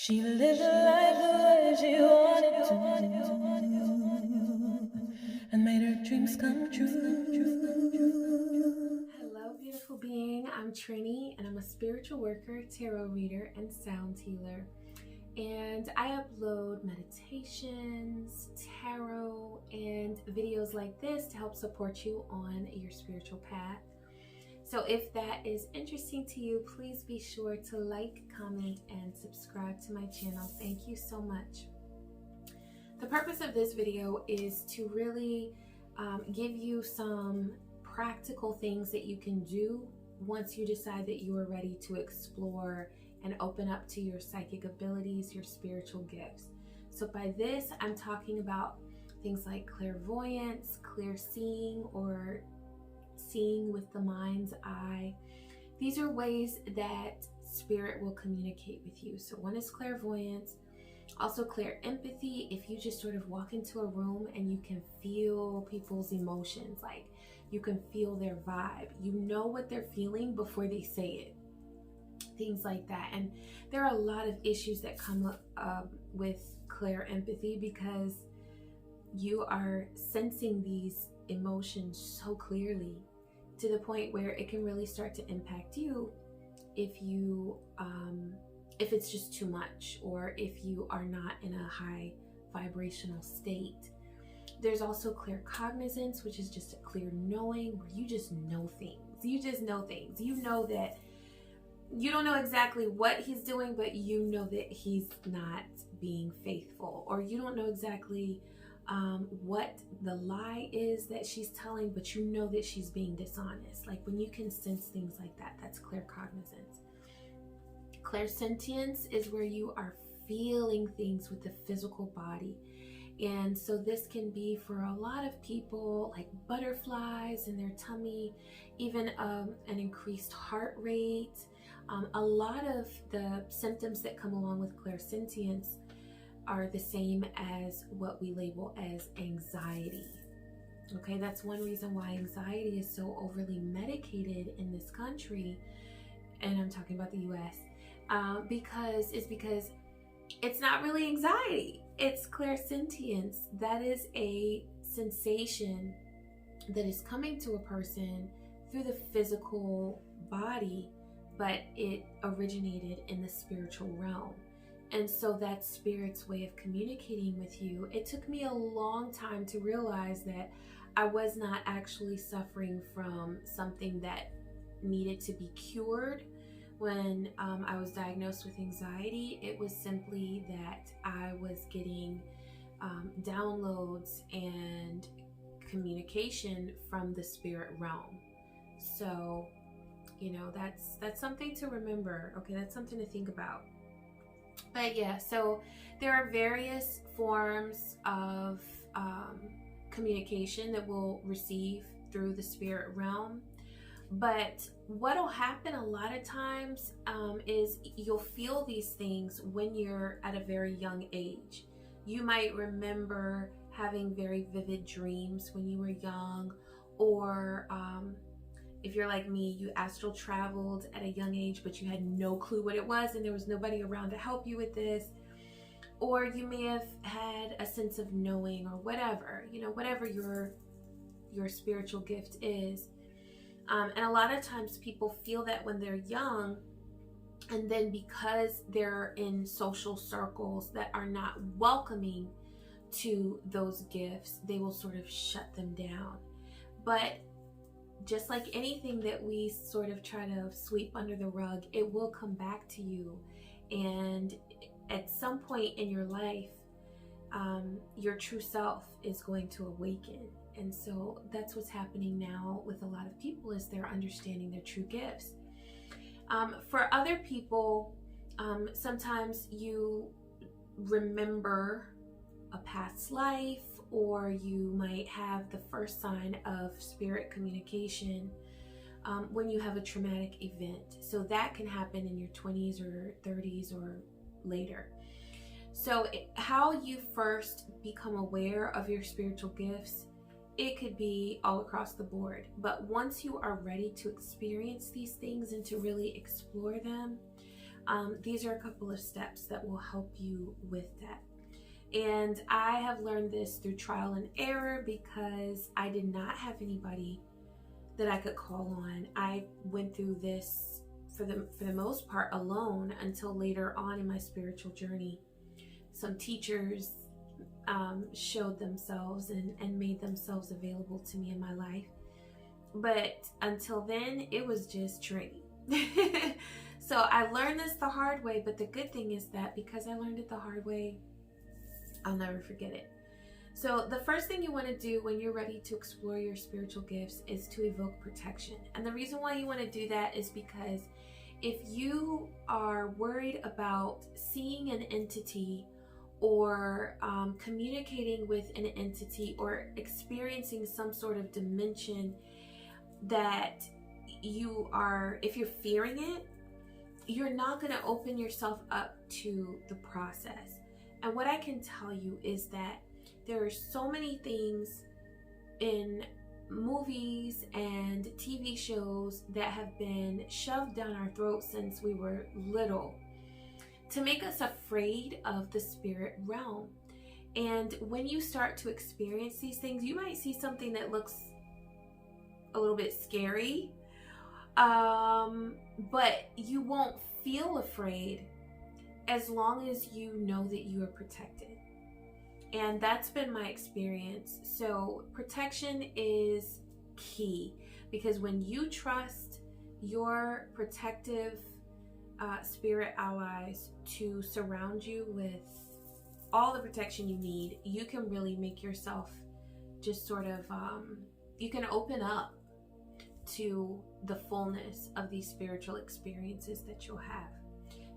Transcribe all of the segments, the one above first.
She lived life the way she wanted to and made her dreams come true. Hello, beautiful being. I'm Trini, and I'm a spiritual worker, tarot reader, and sound healer. And I upload meditations, tarot, and videos like this to help support you on your spiritual path. So if that is interesting to you, please be sure to like, comment, and subscribe to my channel. Thank you so much. The purpose of this video is to really give you some practical things that you can do once you decide that you are ready to explore and open up to your psychic abilities, your spiritual gifts. So by this, I'm talking about things like clairvoyance, clear seeing, or seeing with the mind's eye. These are ways that spirit will communicate with you. So one is clairvoyance, also clear empathy. If you just sort of walk into a room and you can feel people's emotions, like you can feel their vibe, you know what they're feeling before they say it, things like that. And there are a lot of issues that come up with clear empathy because you are sensing these emotions so clearly to the point where it can really start to impact you if it's just too much, or if you are not in a high vibrational state. There's also clear cognizance, which is just a clear knowing, where you just know things. You just know things. You know that you don't know exactly what he's doing, but you know that he's not being faithful, or you don't know exactly what the lie is that she's telling, but you know that she's being dishonest. Like when you can sense things like that, that's clear cognizance. Clairsentience is where you are feeling things with the physical body. And so this can be for a lot of people like butterflies in their tummy, even an increased heart rate. A lot of the symptoms that come along with clairsentience are the same as what we label as anxiety. Okay, that's one reason why anxiety is so overly medicated in this country, and I'm talking about the US, because it's not really anxiety, it's clairsentience. That is a sensation that is coming to a person through the physical body, but it originated in the spiritual realm. And so that's spirit's way of communicating with you. It took me a long time to realize that I was not actually suffering from something that needed to be cured. When I was diagnosed with anxiety, it was simply that I was getting downloads and communication from the spirit realm. So, you know, that's something to remember. Okay, that's something to think about. But yeah, so there are various forms of communication that we'll receive through the spirit realm. But what'll happen a lot of times is you'll feel these things when you're at a very young age. You might remember having very vivid dreams when you were young, or if you're like me, you astral traveled at a young age, but you had no clue what it was and there was nobody around to help you with this. Or you may have had a sense of knowing, or whatever, you know, whatever your spiritual gift is. And a lot of times people feel that when they're young, and then because they're in social circles that are not welcoming to those gifts, they will sort of shut them down. But just like anything that we sort of try to sweep under the rug, it will come back to you. And at some point in your life, your true self is going to awaken. And so that's what's happening now with a lot of people, is they're understanding their true gifts. For other people, sometimes you remember a past life, or you might have the first sign of spirit communication when you have a traumatic event. So that can happen in your 20s or 30s or later. So how you first become aware of your spiritual gifts, it could be all across the board. But once you are ready to experience these things and to really explore them, these are a couple of steps that will help you with that. And I have learned this through trial and error because I did not have anybody that I could call on. I went through this for the most part alone until later on in my spiritual journey. Some teachers showed themselves and made themselves available to me in my life. But until then, it was just training. So I learned this the hard way, but the good thing is that because I learned it the hard way, I'll never forget it. So the first thing you want to do when you're ready to explore your spiritual gifts is to evoke protection. And the reason why you want to do that is because if you are worried about seeing an entity or communicating with an entity or experiencing some sort of dimension that if you're fearing it, you're not going to open yourself up to the process. And what I can tell you is that there are so many things in movies and TV shows that have been shoved down our throats since we were little to make us afraid of the spirit realm. And when you start to experience these things, you might see something that looks a little bit scary, but you won't feel afraid as long as you know that you are protected. And that's been my experience. So protection is key, because when you trust your protective spirit allies to surround you with all the protection you need, you can really make yourself just sort of, you can open up to the fullness of these spiritual experiences that you'll have.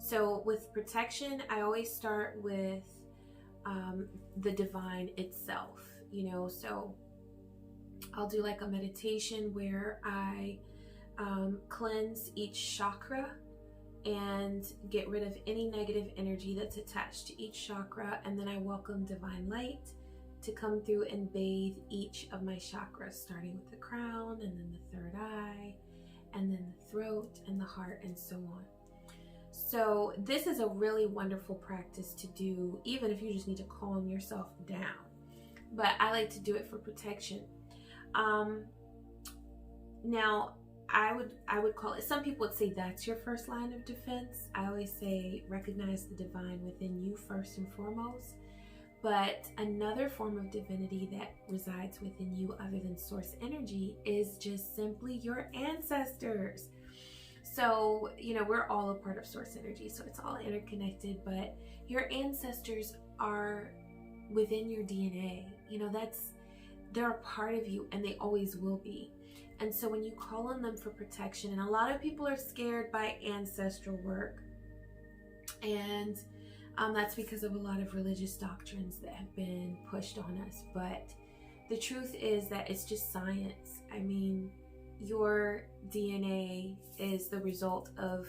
So with protection, I always start with the divine itself, so I'll do like a meditation where I cleanse each chakra and get rid of any negative energy that's attached to each chakra, and then I welcome divine light to come through and bathe each of my chakras, starting with the crown, and then the third eye, and then the throat and the heart, and so on. So this is a really wonderful practice to do, even if you just need to calm yourself down. But I like to do it for protection. Now, I would call it, some people would say that's your first line of defense. I always say recognize the divine within you first and foremost. But another form of divinity that resides within you other than source energy is just simply your ancestors. So, we're all a part of source energy, so it's all interconnected, but your ancestors are within your DNA. They're a part of you, and they always will be. And so when you call on them for protection, and a lot of people are scared by ancestral work, and that's because of a lot of religious doctrines that have been pushed on us. But the truth is that it's just science. I mean, your DNA is the result of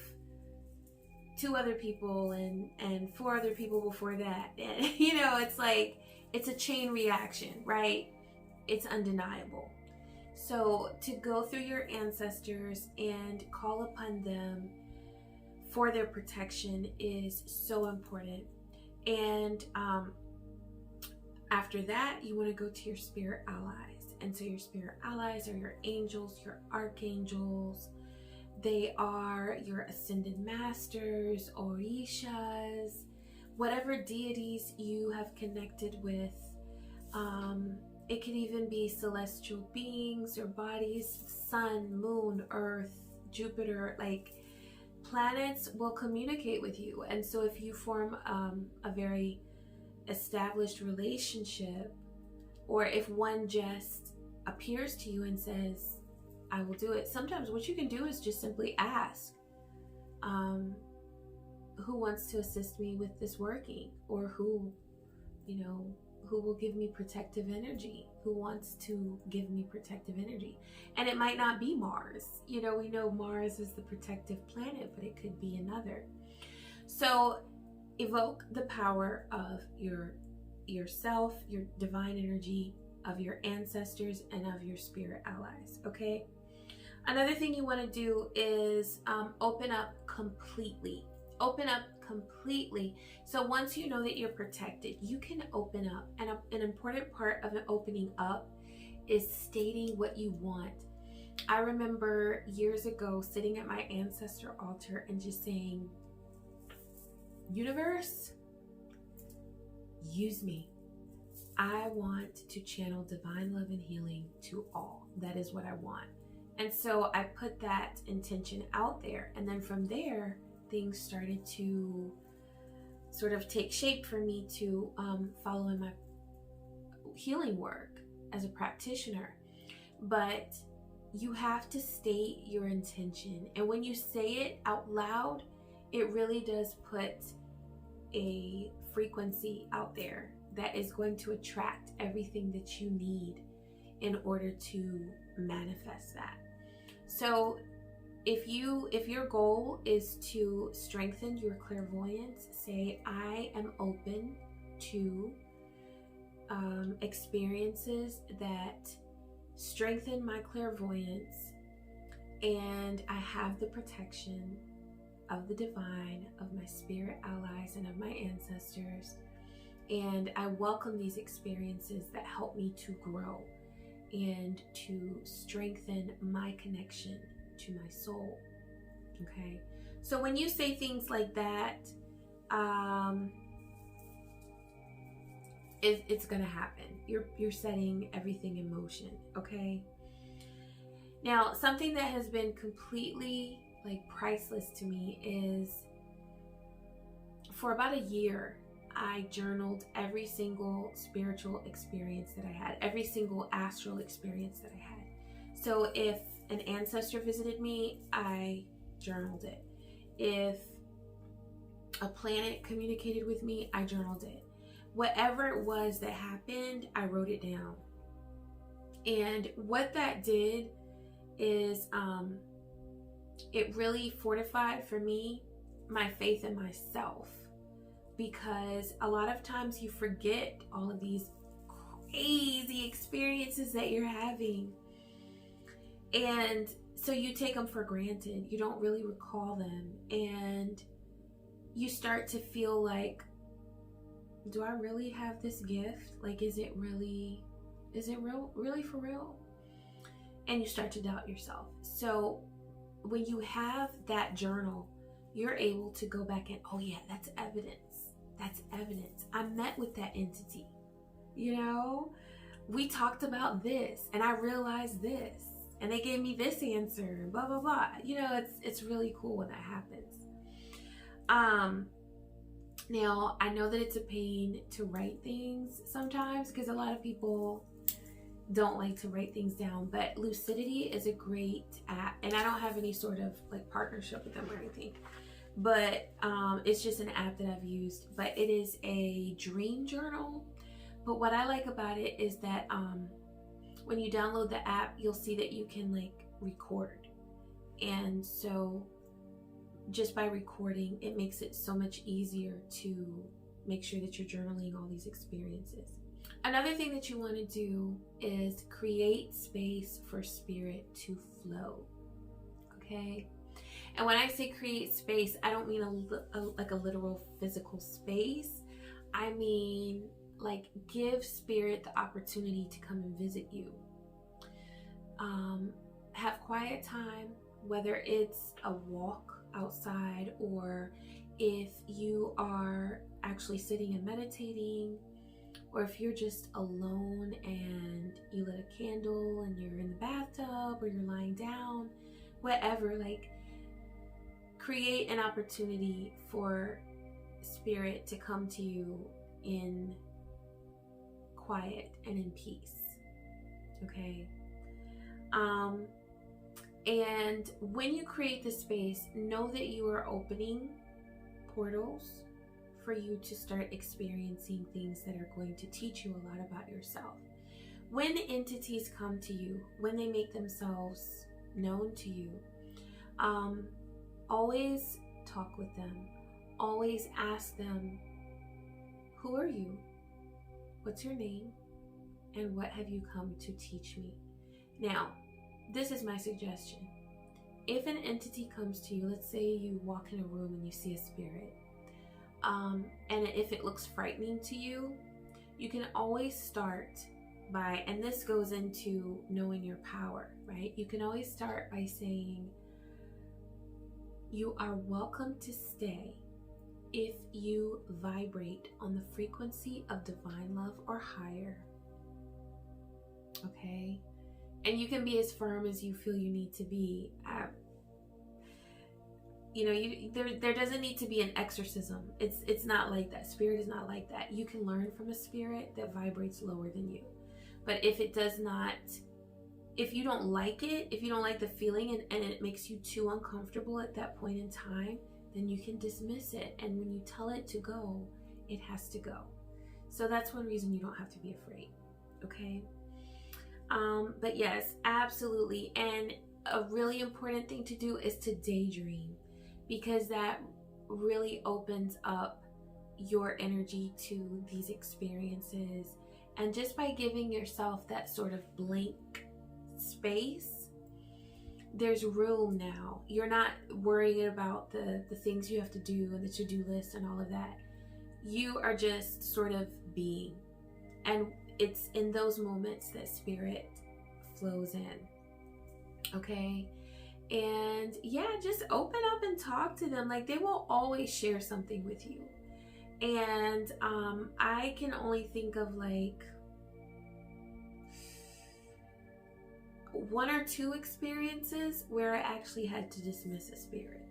2 other people and 4 other people before that. And, it's like, it's a chain reaction, right? It's undeniable. So to go through your ancestors and call upon them for their protection is so important. And after that, you want to go to your spirit allies. And so your spirit allies are your angels, your archangels. They are your ascended masters, orishas, whatever deities you have connected with. It could even be celestial beings or bodies, sun, moon, earth, Jupiter, like planets will communicate with you. And so if you form a very established relationship, or if one just appears to you and says, I will do it, sometimes what you can do is just simply ask, who wants to assist me with this working? Or who will give me protective energy? Who wants to give me protective energy? And it might not be Mars. We know Mars is the protective planet, but it could be another. So evoke the power of yourself, your divine energy, of your ancestors, and of your spirit allies, okay? Another thing you want to do is open up completely. Open up completely. So once you know that you're protected, you can open up. And an important part of an opening up is stating what you want. I remember years ago sitting at my ancestor altar and just saying, universe, use me. I want to channel divine love and healing to all. That is what I want. And so I put that intention out there. And then from there, things started to sort of take shape for me to follow in my healing work as a practitioner. But you have to state your intention. And when you say it out loud, it really does put a frequency out there that is going to attract everything that you need in order to manifest that. So if your goal is to strengthen your clairvoyance, say, I am open to experiences that strengthen my clairvoyance, and I have the protection of the divine, of my spirit allies, and of my ancestors. And I welcome these experiences that help me to grow and to strengthen my connection to my soul. Okay, so when you say things like that, it's gonna happen. You're setting everything in motion. Okay. Now, something that has been completely like priceless to me is, for about a year, I journaled every single spiritual experience that I had, every single astral experience that I had. So if an ancestor visited me, I journaled it. If a planet communicated with me, I journaled it. Whatever it was that happened, I wrote it down. And what that did is it really fortified for me my faith in myself, because a lot of times you forget all of these crazy experiences that you're having, and so you take them for granted. You don't really recall them, and you start to feel like, do I really have this gift? Like, is it really for real? And you start to doubt yourself. So when you have that journal, you're able to go back and, oh yeah, that's evidence. That's evidence. I met with that entity. You know, we talked about this and I realized this and they gave me this answer and blah, blah, blah. You know, it's really cool when that happens. Now, I know that it's a pain to write things sometimes because a lot of people don't like to write things down, but Lucidity is a great app, and I don't have any sort of like partnership with them or anything, but it's just an app that I've used. But it is a dream journal. But what I like about it is that when you download the app, you'll see that you can like record, and so just by recording, it makes it so much easier to make sure that you're journaling all these experiences. Another thing that you want to do is create space for spirit to flow. Okay? And when I say create space, I don't mean like a literal physical space. I mean like give spirit the opportunity to come and visit you. Have quiet time, whether it's a walk outside or if you are actually sitting and meditating, or if you're just alone and you lit a candle and you're in the bathtub or you're lying down, whatever, like create an opportunity for spirit to come to you in quiet and in peace. Okay? And when you create the space, know that you are opening portals for you to start experiencing things that are going to teach you a lot about yourself. When entities come to you, when they make themselves known to you, always talk with them. Always ask them, who are you? What's your name? And what have you come to teach me? Now, this is my suggestion. if an entity comes to you, let's say you walk in a room and you see a spirit, and if it looks frightening to you, you can always start by, and this goes into knowing your power, right? You can always start by saying, you are welcome to stay if you vibrate on the frequency of divine love or higher. Okay? And you can be as firm as you feel you need to be. There doesn't need to be an exorcism. It's not like that. Spirit is not like that. You can learn from a spirit that vibrates lower than you. But if it does not, if you don't like it, if you don't like the feeling and it makes you too uncomfortable at that point in time, then you can dismiss it. And when you tell it to go, it has to go. So that's one reason you don't have to be afraid. Okay? But yes, absolutely. And a really important thing to do is to daydream, because that really opens up your energy to these experiences. And just by giving yourself that sort of blank space, there's room now. You're not worrying about the things you have to do and the to-do list and all of that. You are just sort of being. And it's in those moments that spirit flows in. Okay? And yeah, just open up and talk to them. Like, they will always share something with you. And I can only think of like 1 or 2 experiences where I actually had to dismiss a spirit.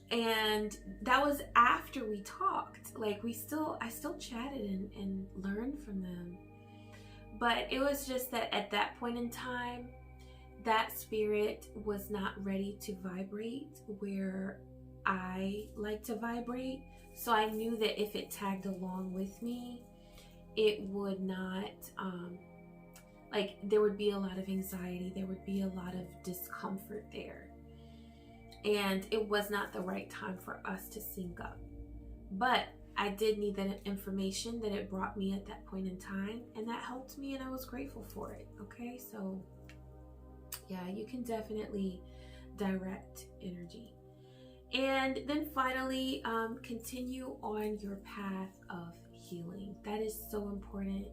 And that was after we talked. Like, I still chatted and learned from them. But it was just that at that point in time, that spirit was not ready to vibrate where I like to vibrate. So I knew that if it tagged along with me, it would not, there would be a lot of anxiety. There would be a lot of discomfort there. And it was not the right time for us to sync up. But I did need that information that it brought me at that point in time. And that helped me, and I was grateful for it. Okay, so yeah, you can definitely direct energy. And then finally, continue on your path of healing. That is so important.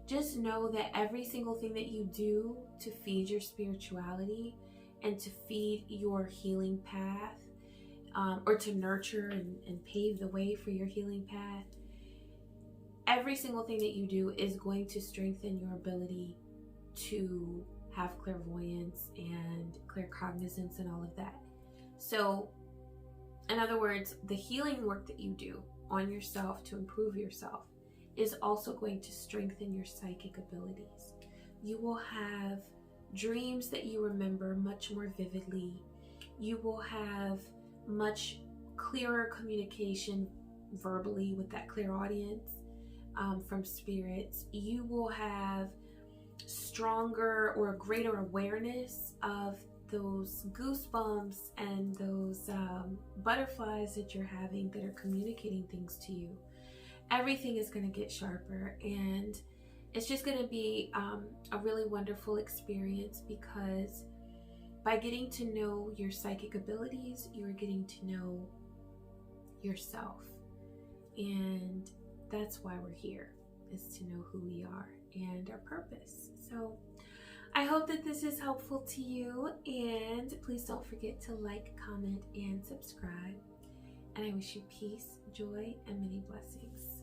Just know that every single thing that you do to feed your spirituality and to feed your healing path, or to nurture and pave the way for your healing path, every single thing that you do is going to strengthen your ability to have clairvoyance and claircognizance and all of that. So, in other words, the healing work that you do on yourself to improve yourself is also going to strengthen your psychic abilities. You will have dreams that you remember much more vividly. You will have much clearer communication verbally with that clairaudience from spirits. You will have stronger or greater awareness of those goosebumps and those butterflies that you're having that are communicating things to you. Everything is going to get sharper, and it's just going to be a really wonderful experience, because by getting to know your psychic abilities, you're getting to know yourself. And that's why we're here, is to know who we are and our purpose. So I hope that this is helpful to you, and please don't forget to like, comment, and subscribe. And I wish you peace, joy, and many blessings.